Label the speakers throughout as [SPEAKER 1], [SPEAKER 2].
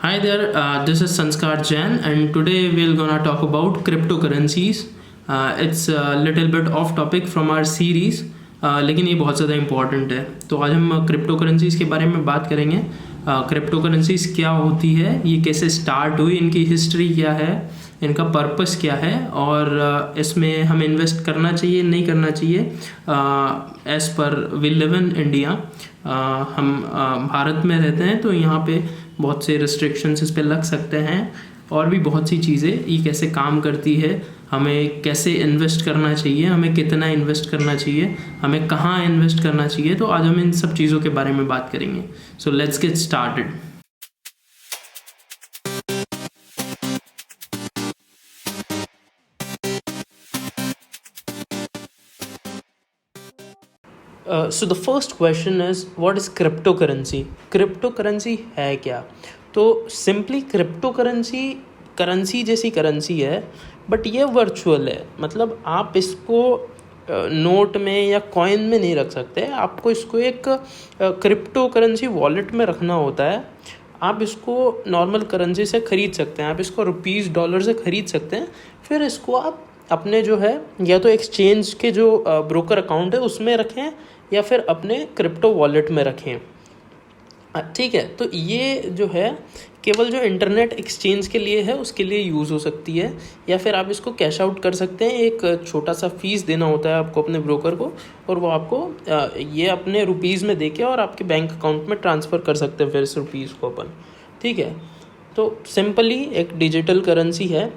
[SPEAKER 1] Hi there, this is Sanskar Jain, and today we're gonna talk about cryptocurrencies. It's a little bit off topic from our series, लेकिन ये बहुत ज़्यादा important है. तो आज हम क्रिप्टो करेंसीज़ के बारे में बात करेंगे. क्रिप्टो करेंसीज़ क्या होती है, ये कैसे स्टार्ट हुई, इनकी हिस्ट्री क्या है, इनका पर्पस क्या है, और इसमें हम इन्वेस्ट करना चाहिए नहीं करना चाहिए. As per we live in India, हम भारत में रहते हैं, तो यहाँ पे बहुत से रिस्ट्रिक्शंस इस पे लग सकते हैं, और भी बहुत सी चीज़ें. ये कैसे काम करती है, हमें कैसे इन्वेस्ट करना चाहिए, हमें कितना इन्वेस्ट करना चाहिए, हमें कहाँ इन्वेस्ट करना चाहिए, तो आज हम इन सब चीज़ों के बारे में बात करेंगे. So let's get started. So the first question is what is crypto currency. Crypto currency है क्या? तो सिंपली क्रिप्टो करेंसी जैसी करेंसी है, बट ये वर्चुअल है. मतलब आप इसको नोट में या कॉइन में नहीं रख सकते. आपको इसको एक क्रिप्टो करेंसी वॉलेट में रखना होता है. आप इसको नॉर्मल करेंसी से ख़रीद सकते हैं, आप इसको रुपीज़ डॉलर से ख़रीद सकते हैं. फिर इसको आप अपने जो है या तो एक्सचेंज के जो ब्रोकर अकाउंट है उसमें रखें, या फिर अपने क्रिप्टो वॉलेट में रखें. ठीक है, तो ये जो है केवल जो इंटरनेट एक्सचेंज के लिए है उसके लिए यूज़ हो सकती है, या फिर आप इसको कैश आउट कर सकते हैं. एक छोटा सा फीस देना होता है आपको अपने ब्रोकर को, और वो आपको ये अपने रुपीज़ में देके और आपके बैंक अकाउंट में ट्रांसफ़र कर सकते हैं फिर इस रुपीज़ को अपन. ठीक है, तो सिंपली एक डिजिटल करेंसी है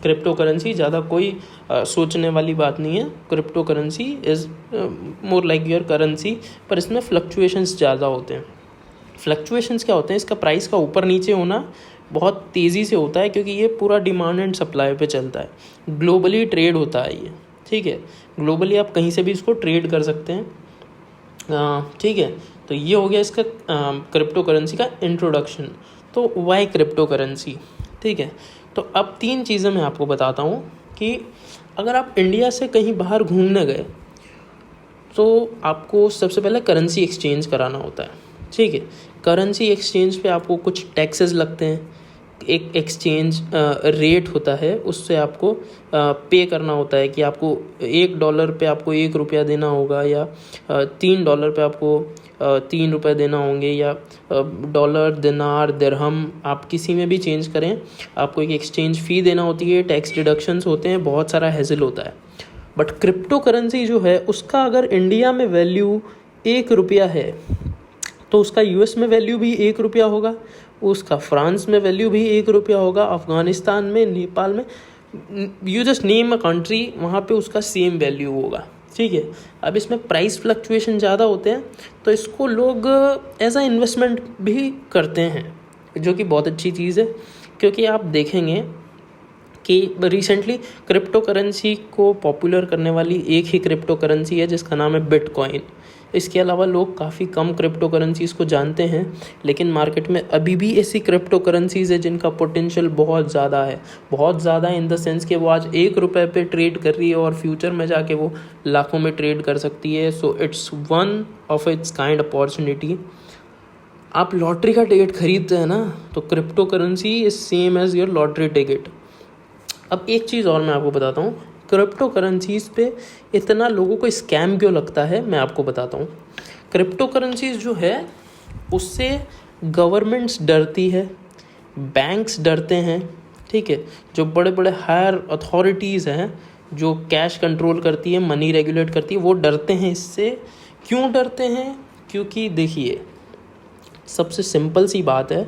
[SPEAKER 1] क्रिप्टो करेंसी. ज़्यादा कोई सोचने वाली बात नहीं है. Crypto currency is more like your currency, पर इसमें फ्लक्चुएशंस ज़्यादा होते हैं. फ्लक्चुएशंस क्या होते हैं? इसका प्राइस का ऊपर नीचे होना बहुत तेज़ी से होता है, क्योंकि ये पूरा डिमांड एंड सप्लाई पे चलता है. ग्लोबली ट्रेड होता है ये. ठीक है, ग्लोबली आप कहीं से भी इसको ट्रेड कर सकते हैं. ठीक है, तो ये हो गया इसका क्रिप्टो करेंसी का इंट्रोडक्शन. तो वाई क्रिप्टो करेंसी. ठीक है, तो अब 3 चीज़ें मैं आपको बताता हूँ कि अगर आप इंडिया से कहीं बाहर घूमने गए तो आपको सबसे पहले करेंसी एक्सचेंज कराना होता है. ठीक है, करेंसी एक्सचेंज पे आपको कुछ टैक्सेस लगते हैं. एक एक्सचेंज रेट होता है, उससे आपको पे करना होता है कि आपको $1 पे आपको ₹1 देना होगा, या $3 पे आपको ₹3 देना होंगे, या डॉलर, दिनार, दिरहम, आप किसी में भी चेंज करें आपको एक एक्सचेंज फ़ी देना होती है. टैक्स डिडक्शंस होते हैं, बहुत सारा हैसल होता है. बट क्रिप्टो करेंसी जो है उसका अगर इंडिया में वैल्यू ₹1 है, तो उसका यूएस में वैल्यू भी ₹1 होगा, उसका फ्रांस में वैल्यू भी ₹1 होगा, अफ़गानिस्तान में, नेपाल में, you just name a country, वहाँ पे उसका सेम वैल्यू होगा. ठीक है, अब इसमें प्राइस फ्लक्चुएशन ज़्यादा होते हैं, तो इसको लोग एज अ इन्वेस्टमेंट भी करते हैं, जो कि बहुत अच्छी चीज़ है. क्योंकि आप देखेंगे कि रिसेंटली क्रिप्टो करेंसी को पॉपुलर करने वाली एक ही क्रिप्टो करेंसी है जिसका नाम है बिटकॉइन. इसके अलावा लोग काफ़ी कम क्रिप्टो करेंसीज़ को जानते हैं, लेकिन मार्केट में अभी भी ऐसी क्रिप्टो करेंसीज़ है जिनका पोटेंशियल बहुत ज़्यादा है. बहुत ज़्यादा इन द सेंस कि वो आज ₹1 पे ट्रेड कर रही है और फ्यूचर में जाके वो लाखों में ट्रेड कर सकती है. So it's one of its kind opportunity. आप लॉटरी का टिकट खरीदते हैं ना, तो crypto currency is same as your lottery ticket. अब एक चीज़ और मैं आपको बताता हूँ, क्रिप्टो करेंसीज़ पे इतना लोगों को स्कैम क्यों लगता है, मैं आपको बताता हूँ. क्रिप्टो करेंसीज़ जो है उससे गवर्नमेंट्स डरती है, बैंक्स डरते हैं. ठीक है, जो बड़े बड़े हायर अथॉरिटीज़ हैं जो कैश कंट्रोल करती है, मनी रेगुलेट करती है, वो डरते हैं इससे. क्यों डरते हैं? क्योंकि देखिए, सबसे सिंपल सी बात है,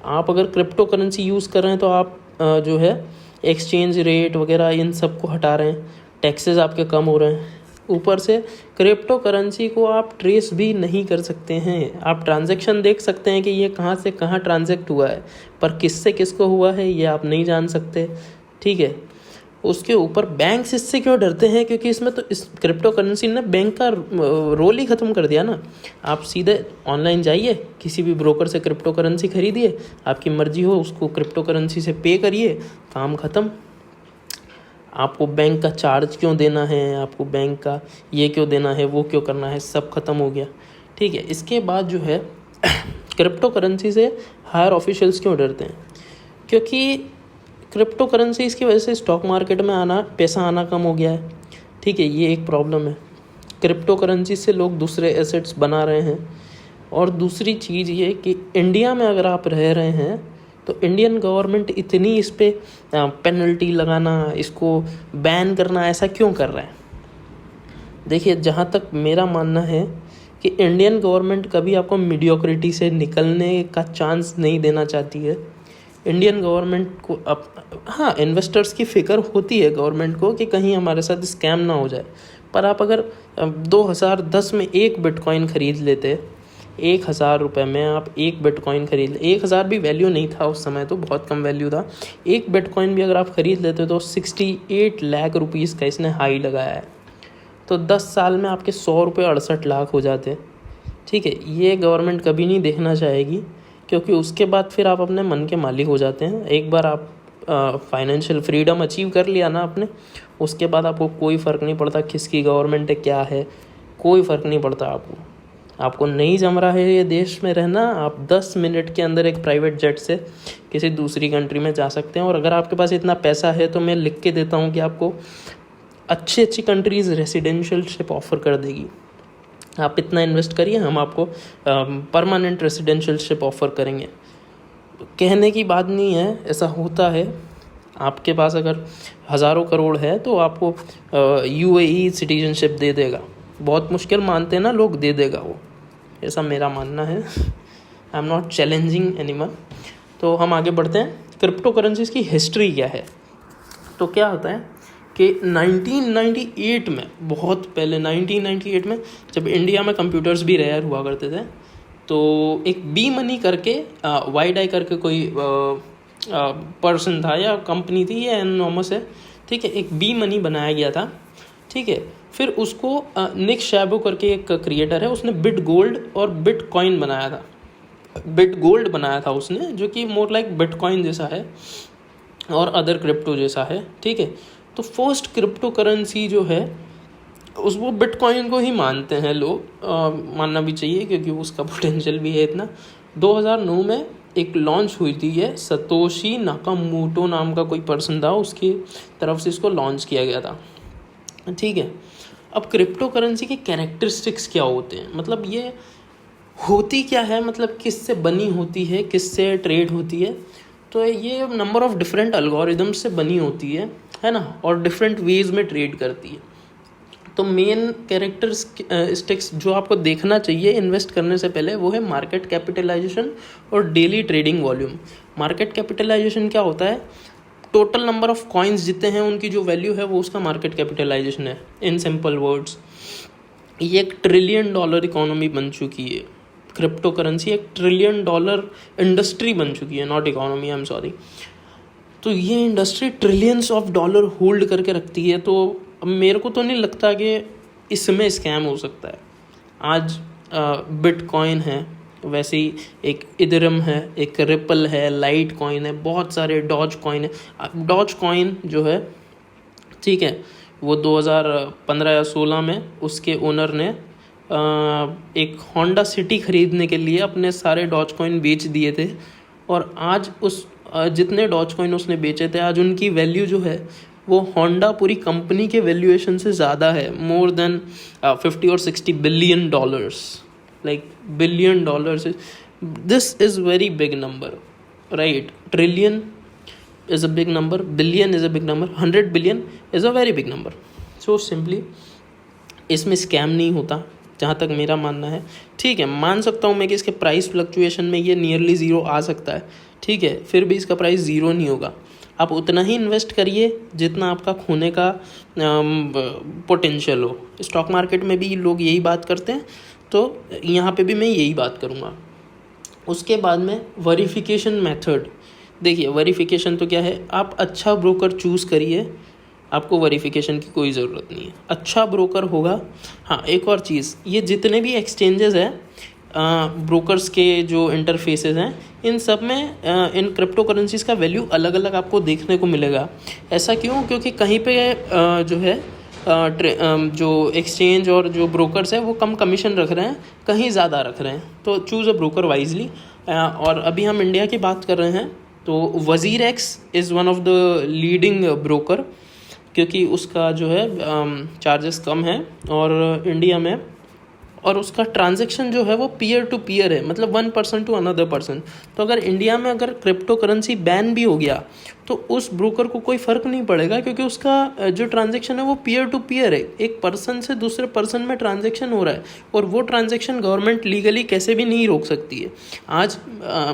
[SPEAKER 1] आप अगर क्रिप्टो करेंसी यूज़ कर रहे हैं तो आप जो है एक्सचेंज रेट वगैरह इन सब को हटा रहे हैं, टैक्सेस आपके कम हो रहे हैं. ऊपर से क्रिप्टो करेंसी को आप ट्रेस भी नहीं कर सकते हैं. आप ट्रांजैक्शन देख सकते हैं कि ये कहाँ से कहाँ ट्रांजैक्ट हुआ है, पर किससे किसको हुआ है ये आप नहीं जान सकते. ठीक है, उसके ऊपर बैंक्स इससे क्यों डरते हैं? क्योंकि इसमें तो इस क्रिप्टो करेंसी ने बैंक का रोल ही ख़त्म कर दिया ना. आप सीधे ऑनलाइन जाइए, किसी भी ब्रोकर से क्रिप्टो करेंसी खरीदिए, आपकी मर्जी हो उसको क्रिप्टो करेंसी से पे करिए, काम ख़त्म. आपको बैंक का चार्ज क्यों देना है, आपको बैंक का ये क्यों देना है, वो क्यों करना है, सब ख़त्म हो गया. ठीक है, इसके बाद जो है क्रिप्टो करेंसी से हायर ऑफिशियल्स क्यों डरते हैं? क्योंकि क्रिप्टो करेंसीज की वजह से स्टॉक मार्केट में पैसा आना कम हो गया है। ठीक है, ये एक प्रॉब्लम है। क्रिप्टो करेंसी से लोग दूसरे एसेट्स बना रहे हैं। और दूसरी चीज़ ये कि इंडिया में अगर आप रह रहे हैं तो इंडियन गवर्नमेंट इतनी इस पे पेनल्टी लगाना, इसको बैन करना, ऐसा क्यों कर रहा है? देखिए, जहाँ तक मेरा मानना है कि इंडियन गवर्नमेंट कभी आपको मीडियोक्रिटी से निकलने का चांस नहीं देना चाहती है। इंडियन गवर्नमेंट को हाँ, इन्वेस्टर्स की फ़िक्र होती है गवर्नमेंट को कि कहीं हमारे साथ स्कैम ना हो जाए। पर आप अगर 2010 में एक बिटकॉइन ख़रीद लेते, 1,000 रुपये में आप एक बिटकॉइन खरीद ले, 1,000 भी वैल्यू नहीं था उस समय, तो बहुत कम वैल्यू था। एक बिटकॉइन भी अगर आप ख़रीद लेते तो 68 लाख रुपीज़ का इसने हाई लगाया है। तो 10 साल में आपके 100 रुपये 68 लाख हो जाते। ठीक है, ये गवर्नमेंट कभी नहीं देखना चाहेगी, क्योंकि उसके बाद फिर आप अपने मन के मालिक हो जाते हैं। एक बार आप फाइनेंशियल फ्रीडम अचीव कर लिया ना आपने, उसके बाद आपको कोई फ़र्क नहीं पड़ता किसकी गवर्नमेंट है, क्या है, कोई फ़र्क नहीं पड़ता आपको नहीं जम रहा है ये देश में रहना, आप 10 मिनट के अंदर एक प्राइवेट जेट से किसी दूसरी कंट्री में जा सकते हैं। और अगर आपके पास इतना पैसा है तो मैं लिख के देता हूँ कि आपको अच्छी कंट्रीज़ रेसिडेंशियलशिप ऑफ़र कर देगी। आप इतना इन्वेस्ट करिए, हम आपको परमानेंट रेसिडेंशियलशिप ऑफ़र करेंगे। कहने की बात नहीं है, ऐसा होता है। आपके पास अगर हज़ारों करोड़ है तो आपको UAE सिटीजनशिप दे देगा। बहुत मुश्किल मानते हैं ना लोग, दे देगा वो, ऐसा मेरा मानना है। I am not challenging anyone. तो हम आगे बढ़ते हैं। क्रिप्टो करेंसीज़ की हिस्ट्री क्या है? तो क्या होता है कि 1998 में, बहुत पहले 1998 में, जब इंडिया में कंप्यूटर्स भी रेयर हुआ करते थे, तो एक बी मनी करके वाईडाई करके कोई पर्सन था या कंपनी थी, ये एनोनमस है। ठीक है, एक बी मनी बनाया गया था। ठीक है, फिर उसको निक शैबो करके एक क्रिएटर है, उसने बिट गोल्ड और बिटकॉइन बनाया था। बिट गोल्ड बनाया था उसने, जो कि मोर लाइक बिटकॉइन जैसा है और अदर क्रिप्टो जैसा है। ठीक है, तो फर्स्ट क्रिप्टो करेंसी जो है वो बिटकॉइन को ही मानते हैं लोग, मानना भी चाहिए क्योंकि उसका पोटेंशियल भी है इतना। 2009 में एक लॉन्च हुई थी, ये सतोशी नाकामोटो नाम का कोई पर्सन था, उसकी तरफ से इसको लॉन्च किया गया था। ठीक है, अब क्रिप्टो करेंसी के कैरेक्टरिस्टिक्स क्या होते हैं, मतलब ये होती क्या है, मतलब किससे बनी होती है, किससे ट्रेड होती है? तो ये नंबर ऑफ़ डिफरेंट एल्गोरिदम्स से बनी होती है ना, और डिफरेंट वेज में ट्रेड करती है। तो मेन कैरेक्टरिस्टिक्स जो आपको देखना चाहिए इन्वेस्ट करने से पहले, वो है मार्केट कैपिटलाइजेशन और daily trading volume. Market capitalisation क्या होता है? टोटल नंबर ऑफ कॉइन्स जितने हैं उनकी जो वैल्यू है वो उसका मार्केट कैपिटलाइजेशन है। इन सिंपल वर्ड्स, ये $1 ट्रिलियन इकोनॉमी बन चुकी है। क्रिप्टो करेंसी $1 ट्रिलियन इंडस्ट्री बन चुकी है, not economy, I am sorry. तो ये industry trillions of dollar hold करके रखती है। तो मेरे को तो नहीं लगता कि इसमें स्कैम हो सकता है। आज बिटकॉइन है, वैसे ही एक इथेरियम है, एक रिपल है, लाइट कॉइन है, बहुत सारे डॉज कॉइन है। डॉज कॉइन जो है, ठीक है, वो 2015 या 16 में उसके ओनर ने एक होंडा सिटी ख़रीदने के लिए अपने सारे डॉज कॉइन बेच दिए थे। और आज उस जितने डॉज कॉइन उसने बेचे थे, आज उनकी वैल्यू जो है वो होंडा पूरी कंपनी के वैल्यूएशन से ज़्यादा है, मोर देन 50 और 60 billion dollars, like billion dollars. This is very big number, right? Trillion is a big number, billion is a big number, 100 billion is a very big number. So simply इसमें scam नहीं होता, जहाँ तक मेरा मानना है। ठीक है, मान सकता हूँ मैं कि इसके प्राइस फ्लक्चुएशन में ये नियरली ज़ीरो आ सकता है, ठीक है, फिर भी इसका प्राइस ज़ीरो नहीं होगा। आप उतना ही इन्वेस्ट करिए जितना आपका खोने का पोटेंशियल हो। स्टॉक मार्केट में भी लोग यही बात करते हैं, तो यहाँ पे भी मैं यही बात करूँगा। उसके बाद में वेरिफिकेशन मेथड, देखिए वेरिफिकेशन तो क्या है, आप अच्छा ब्रोकर चूज़ करिए, आपको वेरिफिकेशन की कोई ज़रूरत नहीं है, अच्छा ब्रोकर होगा। हाँ, एक और चीज़, ये जितने भी एक्सचेंजेस हैं, ब्रोकर्स के जो इंटरफेसेस हैं, इन सब में इन क्रिप्टो करेंसीज़ का वैल्यू अलग अलग आपको देखने को मिलेगा। ऐसा क्यों? क्योंकि कहीं पे जो है जो एक्सचेंज और जो ब्रोकर्स हैं वो कम कमीशन रख रहे हैं, कहीं ज़्यादा रख रहे हैं, तो चूज़ अ ब्रोकर वाइजली। और अभी हम इंडिया की बात कर रहे हैं तो वज़ीर x is one of the leading broker, क्योंकि उसका जो है चार्जेस कम है और इंडिया में, और उसका ट्रांजैक्शन जो है वो पीयर टू पीयर है, मतलब one person to another person. तो अगर इंडिया में अगर क्रिप्टो करेंसी बैन भी हो गया तो उस ब्रोकर को कोई फ़र्क नहीं पड़ेगा, क्योंकि उसका जो ट्रांजैक्शन है वो पीयर टू पीयर है, एक पर्सन से दूसरे पर्सन में ट्रांजैक्शन हो रहा है, और वो ट्रांजैक्शन गवर्नमेंट लीगली कैसे भी नहीं रोक सकती है। आज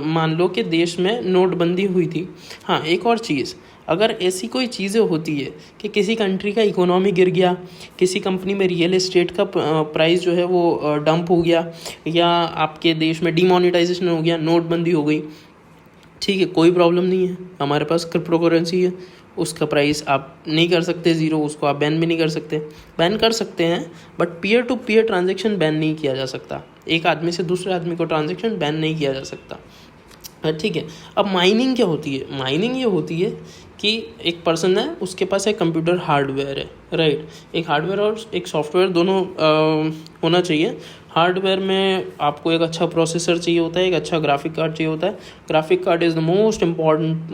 [SPEAKER 1] मान लो कि देश में नोटबंदी हुई थी। हाँ, एक और चीज़, अगर ऐसी कोई चीज़ें होती है कि किसी कंट्री का इकोनॉमी गिर गया, किसी कंपनी में रियल एस्टेट का प्राइस जो है वो डंप हो गया, या आपके देश में डिमोनेटाइजेशन हो गया, नोटबंदी हो गई, ठीक है, कोई प्रॉब्लम नहीं है, हमारे पास क्रिप्टो करेंसी है, उसका प्राइस आप नहीं कर सकते ज़ीरो, उसको आप बैन भी नहीं कर सकते। बैन कर सकते हैं but peer to peer transaction ban नहीं किया जा सकता, एक आदमी से दूसरे आदमी को ट्रांजेक्शन बैन नहीं किया जा सकता, ठीक है। अब माइनिंग क्या होती है? माइनिंग ये होती है कि एक पर्सन है, उसके पास एक कंप्यूटर हार्डवेयर है, राइट, एक हार्डवेयर और एक सॉफ्टवेयर दोनों होना चाहिए। हार्डवेयर में आपको एक अच्छा प्रोसेसर चाहिए होता है, एक अच्छा ग्राफिक कार्ड चाहिए होता है। Graphic card is the most important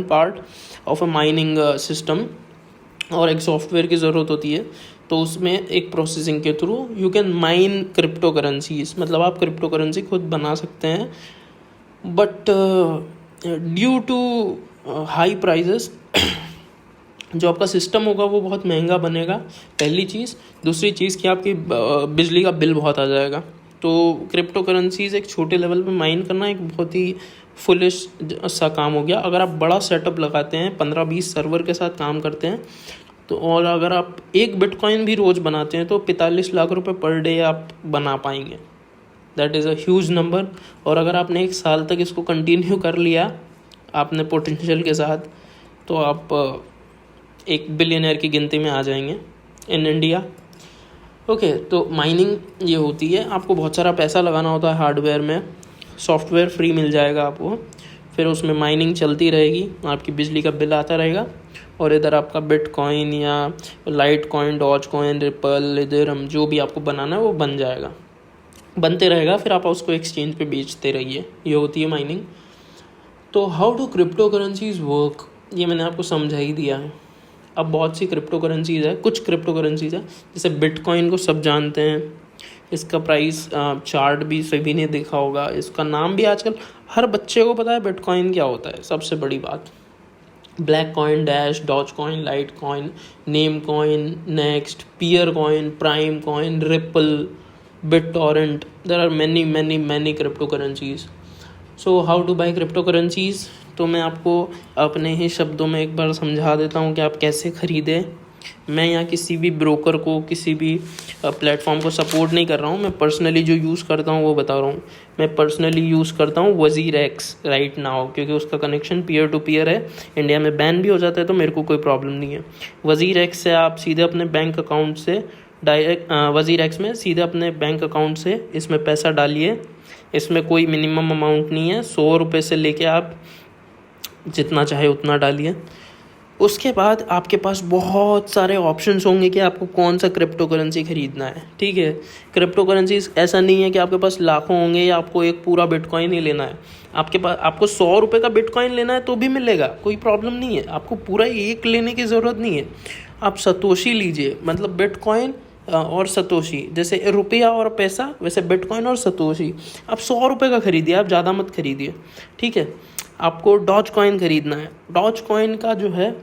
[SPEAKER 1] part of a mining system, और एक सॉफ्टवेयर की ज़रूरत होती है। तो उसमें एक प्रोसेसिंग के through you can mine crypto currencies, मतलब आप क्रिप्टो करेंसी खुद बना सकते हैं, but due to high prices जो आपका सिस्टम होगा वो बहुत महंगा बनेगा, पहली चीज़। दूसरी चीज़ कि आपकी बिजली का बिल बहुत आ जाएगा। तो क्रिप्टो करेंसीज एक छोटे लेवल पे माइन करना एक बहुत ही फुलिश सा काम हो गया। अगर आप बड़ा सेटअप लगाते हैं, 15-20 सर्वर के साथ काम करते हैं, तो और अगर आप एक बिटकॉइन भी रोज़ बनाते हैं तो 45 लाख रुपए पर डे आप बना पाएंगे। That is a huge number. और अगर आपने 1 साल तक इसको कंटिन्यू कर लिया आपने पोटेंशियल के साथ, तो आप एक बिलियनर की गिनती में आ जाएंगे इन इंडिया। ओके, तो माइनिंग ये होती है, आपको बहुत सारा पैसा लगाना होता है हार्डवेयर में, सॉफ्टवेयर फ्री मिल जाएगा आपको, फिर उसमें माइनिंग चलती रहेगी, आपकी बिजली का बिल आता रहेगा, और इधर आपका बिटकॉइन या Litecoin, Dogecoin, Ripple, इधर जो भी आपको बनाना है वो बन जाएगा, बनते रहेगा, फिर आप उसको एक्सचेंज पे बेचते रहिए। ये होती है माइनिंग। तो how do crypto currencies work, ये मैंने आपको समझा ही दिया है। अब बहुत सी क्रिप्टो करेंसीज है, कुछ क्रिप्टो करेंसीज है, जैसे बिटकॉइन को सब जानते हैं, इसका प्राइस चार्ट भी सभी ने देखा होगा, इसका नाम भी आजकल हर बच्चे को पता है बिटकॉइन क्या होता है। सबसे बड़ी बात, Blackcoin, Dash, Dogecoin, Litecoin, Namecoin, Nxt, Peercoin, Primecoin, Ripple, BitTorrent, there are many cryptocurrencies. So how to buy cryptocurrencies? तो मैं आपको अपने ही शब्दों में एक बार समझा देता हूँ कि आप कैसे ख़रीदें। मैं यहाँ किसी भी ब्रोकर को, किसी भी प्लेटफॉर्म को सपोर्ट नहीं कर रहा हूँ, मैं पर्सनली जो यूज़ करता हूँ वो बता रहा हूँ। मैं पर्सनली यूज़ करता हूँ वज़ीर एक्स राइट नाउ, क्योंकि उसका कनेक्शन पीयर टू पीयर है। इंडिया में बैन भी हो जाता है तो मेरे को कोई प्रॉब्लम नहीं है। वज़ीर एक्स से आप सीधे अपने बैंक अकाउंट से डायरेक्ट वज़ीर एक्स में सीधे अपने बैंक अकाउंट से इसमें पैसा डालिए। इसमें कोई मिनिमम अमाउंट नहीं है, 100 रुपये से लेके आप जितना चाहे उतना डालिए। उसके बाद आपके पास बहुत सारे ऑप्शंस होंगे कि आपको कौन सा क्रिप्टो करेंसी ख़रीदना है। ठीक है, क्रिप्टो करेंसी ऐसा नहीं है कि आपके पास लाखों होंगे या आपको एक पूरा बिटकॉइन ही लेना है। आपके पास आपको 100 रुपये का बिटकॉइन लेना है तो भी मिलेगा, कोई प्रॉब्लम नहीं है। आपको पूरा एक लेने की ज़रूरत नहीं है, आप सतोशी लीजिए। मतलब बिटकॉइन और सतोशी, जैसे रुपया और पैसा, वैसे बिटकॉइन और सतोशी। आप 100 रुपये का खरीदिए, आप ज़्यादा मत खरीदिए। ठीक है, आपको डॉज कॉइन ख़रीदना है। डॉज कॉइन का जो है,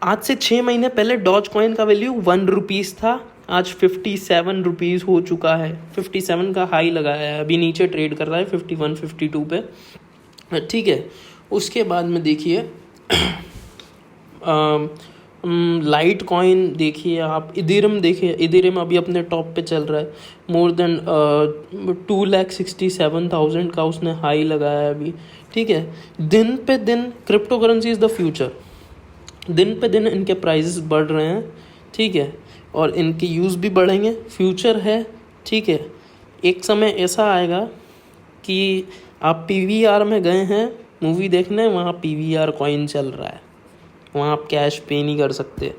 [SPEAKER 1] आज से 6 महीने पहले डॉज कॉइन का वैल्यू 1 रुपीज़ था, आज 57 रुपीज़ हो चुका है। 57 का हाई लगाया है, अभी नीचे ट्रेड कर रहा है 51-52 पे। ठीक है, उसके बाद में देखिए लाइट कॉइन देखिए आप, इथेरियम देखिए, इथेरियम अभी अपने टॉप पे चल रहा है, मोर देन 2,67,000 का उसने हाई लगाया है अभी। ठीक है, दिन पे दिन crypto currency is the future, दिन पे दिन इनके प्राइसेस बढ़ रहे हैं। ठीक है, और इनके यूज़ भी बढ़ेंगे, फ्यूचर है। ठीक है, एक समय ऐसा आएगा कि आप PVR में गए हैं मूवी देखने, वहाँ PVR कॉइन चल रहा है, वहाँ आप कैश पे नहीं कर सकते,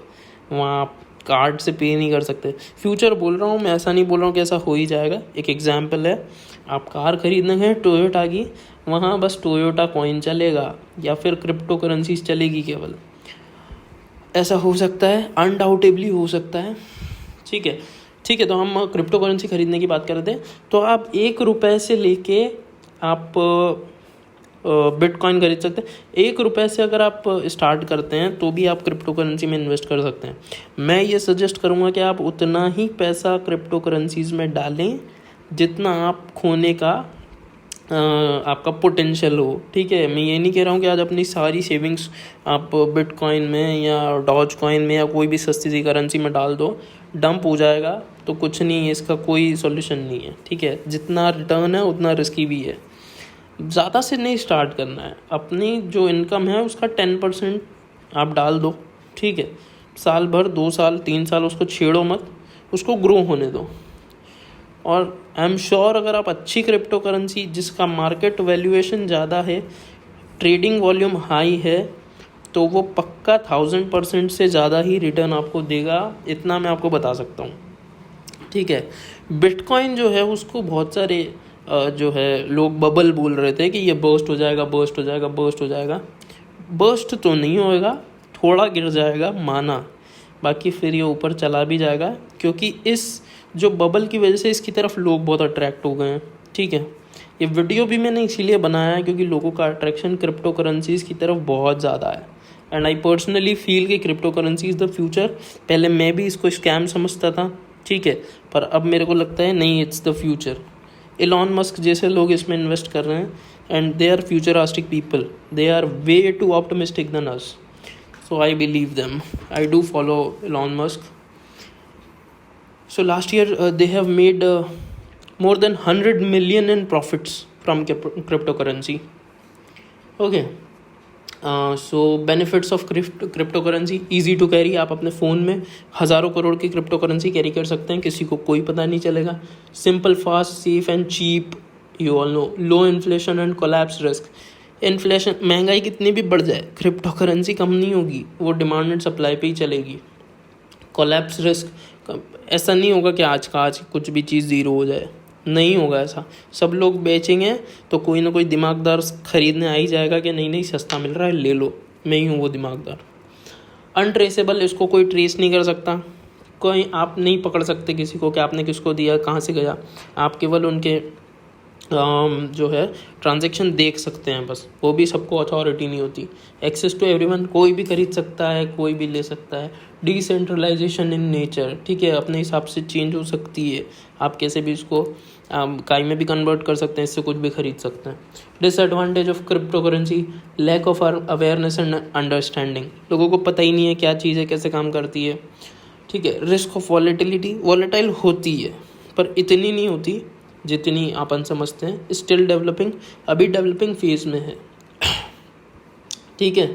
[SPEAKER 1] वहाँ आप कार्ड से पे नहीं कर सकते। फ्यूचर बोल रहा हूँ मैं, ऐसा नहीं बोल रहा हूँ कि ऐसा हो ही जाएगा। एक एग्जांपल है, आप कार खरीदने गए टोयोटा की, वहाँ बस टोयोटा कॉइन चलेगा या फिर क्रिप्टो करेंसीज चलेगी केवल। ऐसा हो सकता है, अनडाउटेबली हो सकता है। ठीक है, ठीक है। तो हम क्रिप्टो करेंसी खरीदने की बात कर रहे थे। तो आप 1 रुपये से लेके आप बिटकॉइन खरीद सकते हैं। 1 रुपये से अगर आप स्टार्ट करते हैं तो भी आप क्रिप्टो करेंसी में इन्वेस्ट कर सकते हैं। मैं ये सजेस्ट करूँगा कि आप उतना ही पैसा क्रिप्टो करेंसीज में डालें जितना आप खोने का आपका पोटेंशियल हो। ठीक है, मैं ये नहीं कह रहा हूँ कि आज अपनी सारी सेविंग्स आप बिटकॉइन में या डॉज कॉइन में या कोई भी सस्ती सी करेंसी में डाल दो, डंप हो जाएगा तो कुछ नहीं है, इसका कोई सॉल्यूशन नहीं है। ठीक है, जितना रिटर्न है उतना रिस्की भी है। ज़्यादा से नहीं स्टार्ट करना है, अपनी जो इनकम है उसका 10% आप डाल दो। ठीक है, साल भर, 2 साल, 3 साल उसको छेड़ो मत, उसको ग्रो होने दो। और आई एम श्योर अगर आप अच्छी क्रिप्टो करेंसी जिसका मार्केट वैल्यूएशन ज़्यादा है, ट्रेडिंग वॉल्यूम हाई है, तो वो पक्का 1000% से ज़्यादा ही रिटर्न आपको देगा, इतना मैं आपको बता सकता हूँ। ठीक है, बिटकॉइन जो है उसको बहुत सारे जो है लोग बबल बोल रहे थे कि ये बर्स्ट हो जाएगा, बर्स्ट हो जाएगा, बर्स्ट हो जाएगा। बर्स्ट तो नहीं होएगा, थोड़ा गिर जाएगा माना, बाकी फिर ये ऊपर चला भी जाएगा, क्योंकि इस जो बबल की वजह से इसकी तरफ लोग बहुत अट्रैक्ट हो गए हैं। ठीक है, ये वीडियो भी मैंने इसीलिए बनाया है क्योंकि लोगों का अट्रैक्शन क्रिप्टो करेंसीज़ की तरफ बहुत ज़्यादा है। एंड आई पर्सनली फील कि crypto currency is the future. पहले मैं भी इसको स्कैम समझता था, ठीक है, पर अब मेरे को लगता है नहीं, it's the future. Elon Musk जैसे लोग इसमें इन्वेस्ट कर रहे हैं and they are futuristic people, they are way too optimistic than us, so I believe them, I do follow Elon Musk. So last year they have made more than 100 million in profits from cryptocurrency. Okay. So benefits of cryptocurrency, easy to carry. आप अपने phone में हज़ारों करोड़ की crypto currency carry कर सकते हैं, किसी को कोई पता नहीं चलेगा. Simple, fast, safe and cheap. You all know. Low inflation and collapse risk. Inflation, महंगाई कितनी भी बढ़ जाए, क्रिप्टो करेंसी कम नहीं होगी, वो डिमांड एंड सप्लाई पे ही चलेगी. कोलैप्स रिस्क, ऐसा नहीं होगा कि आज का आज कुछ भी चीज़ ज़ीरो हो जाए, नहीं होगा ऐसा. सब लोग बेचेंगे तो कोई ना कोई दिमागदार ख़रीदने आ ही जाएगा कि नहीं नहीं सस्ता मिल रहा है, ले लो, मैं ही हूँ वो दिमागदार. अनट्रेसेबल, इसको कोई ट्रेस नहीं कर सकता, कोई आप नहीं पकड़ सकते किसी को कि आपने किसको दिया, कहाँ से गया. आप केवल उनके जो है ट्रांजैक्शन देख सकते हैं बस, वो भी सबको अथॉरिटी नहीं होती. एक्सेस टू एवरीवन, कोई भी खरीद सकता है, कोई भी ले सकता है. डिसेंट्रलाइजेशन इन नेचर, ठीक है, अपने हिसाब से चेंज हो सकती है, आप कैसे भी इसको काई में भी कन्वर्ट कर सकते हैं, इससे कुछ भी खरीद सकते हैं. Disadvantage of crypto currency, lack of awareness and understanding, लोगों को पता ही नहीं है क्या चीज़ है, कैसे काम करती है. ठीक है. रिस्क ऑफ वॉलेटिलिटी, वॉलेटाइल होती है पर इतनी नहीं होती जितनी अपन समझते हैं. स्टिल डेवलपिंग, अभी डेवलपिंग फेज में है. ठीक है.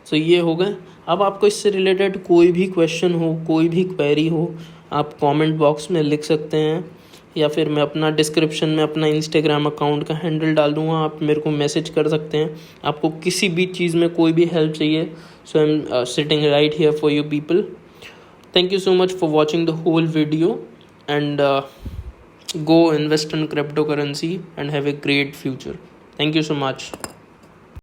[SPEAKER 1] सो ये हो गए. अब आपको इससे रिलेटेड कोई भी क्वेश्चन हो, कोई भी क्वेरी हो, आप कमेंट बॉक्स में लिख सकते हैं, या फिर मैं अपना डिस्क्रिप्शन में अपना इंस्टाग्राम अकाउंट का हैंडल डाल दूँगा, आप मेरे को मैसेज कर सकते हैं. आपको किसी भी चीज़ में कोई भी हेल्प चाहिए, so I am sitting right here for you people. Thank you so much for watching the whole video, and go invest in cryptocurrency and have a great future. Thank you so much.